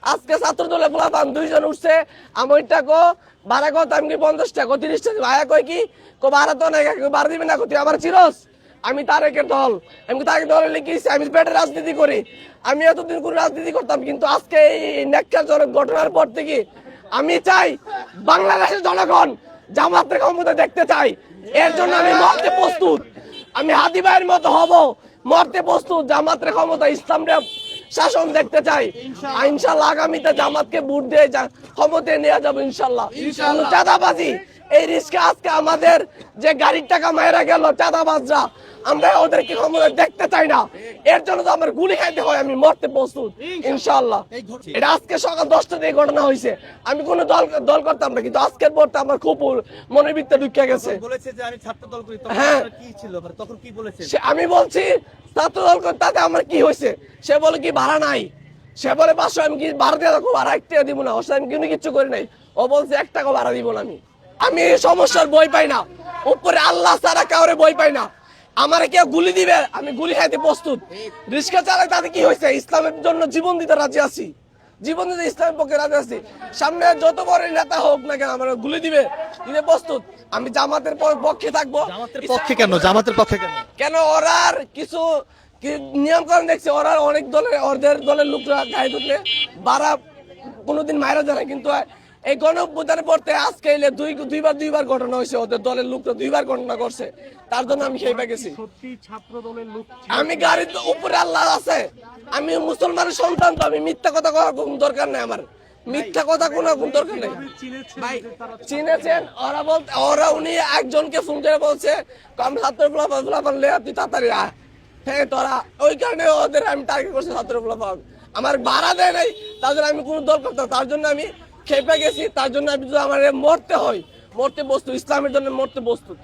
আজকে ছাত্র দলে পোলাপান 2 জন উঠছে, আমি টাকা ভাড়া কত, আমি কি 50 টাকা 30 টাকা ভাড়া কই কি ভাড়া তো নাই, ভাড়া দিবে না, তুই আমার চিরস। আমি তারেকের দল, আমি তারেক দলে লিখেছি, আমি পেটের রাজনীতি করি। আমি এতদিন করে রাজনীতি করতাম, কিন্তু আজকে এই ন্যাক্কারজনক ঘটনার পর থেকে আমি চাই বাংলাদেশের জনগণ জামাতের ক্ষমতা দেখতে চাই। এর জন্য আমি মরতে প্রস্তুত, আমি হাদি ভাইয়ের মতো হব, মরতে প্রস্তুত। জামাতের ক্ষমতা, ইসলামের শাসন দেখতে চাই। ইনশাল্লাহ আগামীতে জামাতকে ভোট দিয়ে ক্ষমতায় নিয়ে যাবো ইনশাল্লাহ। চাঁদাবাজি এই রিস্কে আজকে আমাদের যে গাড়ির টাকা মায়েরা গেল চাঁদাবাজরা, আমরা ওদেরকে ক্ষমতা দেখতে চাই না। এর জন্য তো আমার গুলি খাইতে হয়, আমি মরতে প্রস্তুত ইনশাল্লাহ। এটা আজকে সকাল 10টা থেকে ঘটনা হয়েছে। আমি কোনো দল করতাম না, কিন্তু আজকের পরটা আমার খুব মনের ভিতরে ঢুকে গেছে। হ্যাঁ, আমি বলছি ছাত্র দল তাতে আমার কি হয়েছে, সে বলে কি ভাড়া নাই, সে বলে 500, আমি কি ভাড়া দিয়ে রাখবো, ভাড়া 1 টাকা দিব না, আমি কিন্তু কিচ্ছু করি নাই। ও বলছে 1 টাকা ভাড়া দিব না। আমি এই সমস্যার বই পাই না, উপরে আল্লাহ ছাড়া কাউরে বই পাই না। আমার কেউ গুলি দিবে, আমি গুলি খাইতে প্রস্তুত। রিক্সা চালাই তাতে কি হয়েছে, ইসলামের জন্য জীবন দিতে রাজি আছি, জীবন দিতে ইসলামের পক্ষে রাজি আছি। সামনে যত বড় নেতা হোক না কেন, আমার গুলি দিতে প্রস্তুত। আমি জামাতের পক্ষে থাকবো। জামাতের পক্ষে কেন? জামাতের পক্ষে কেন? কেন ওরা কিছু নিয়ম কারণ দেখছে, ওরা অনেক দলের, ওদের দলের লোকরা গায়ে ঢুকলে বাড়া কোনোদিন মায়েরা যায় না, কিন্তু এই গণঅভ্যুত্থানের পড়তে আজকে এলে দুইবার ঘটনা হয়েছে, ওদের দলের লোকরা 2বার ঘটনা করছে। তার জন্য আমি খেয়ে গেছি। আমি গাড়ির উপরে আল্লাহ আছে, আমি মুসলমানের সন্তান, তো আমি মিথ্যা কথা কওয়ার কোনো দরকার নেই, আমার মিথ্যা কথা কোনো দরকার নেই। চিনেছেন ওরা, বলতে ওরা উনি একজনকে ফোন করে বলছে আমি ছাত্র পোলাপান লে, তুই তাড়াতাড়ি আয়। হ্যাঁ, তোরা ওই কারণে ওদের আমি টার্গেট করছি ছাত্র পোলাপান। আমার ভাড়া দেয় নাই, তার জন্য আমি কোনো দল করতাম, তার জন্য আমি খেপে গেছি। তার জন্য আমি যদি আমার মরতে হয়, মরতে প্রস্তুত, ইসলামের জন্য মরতে প্রস্তুত।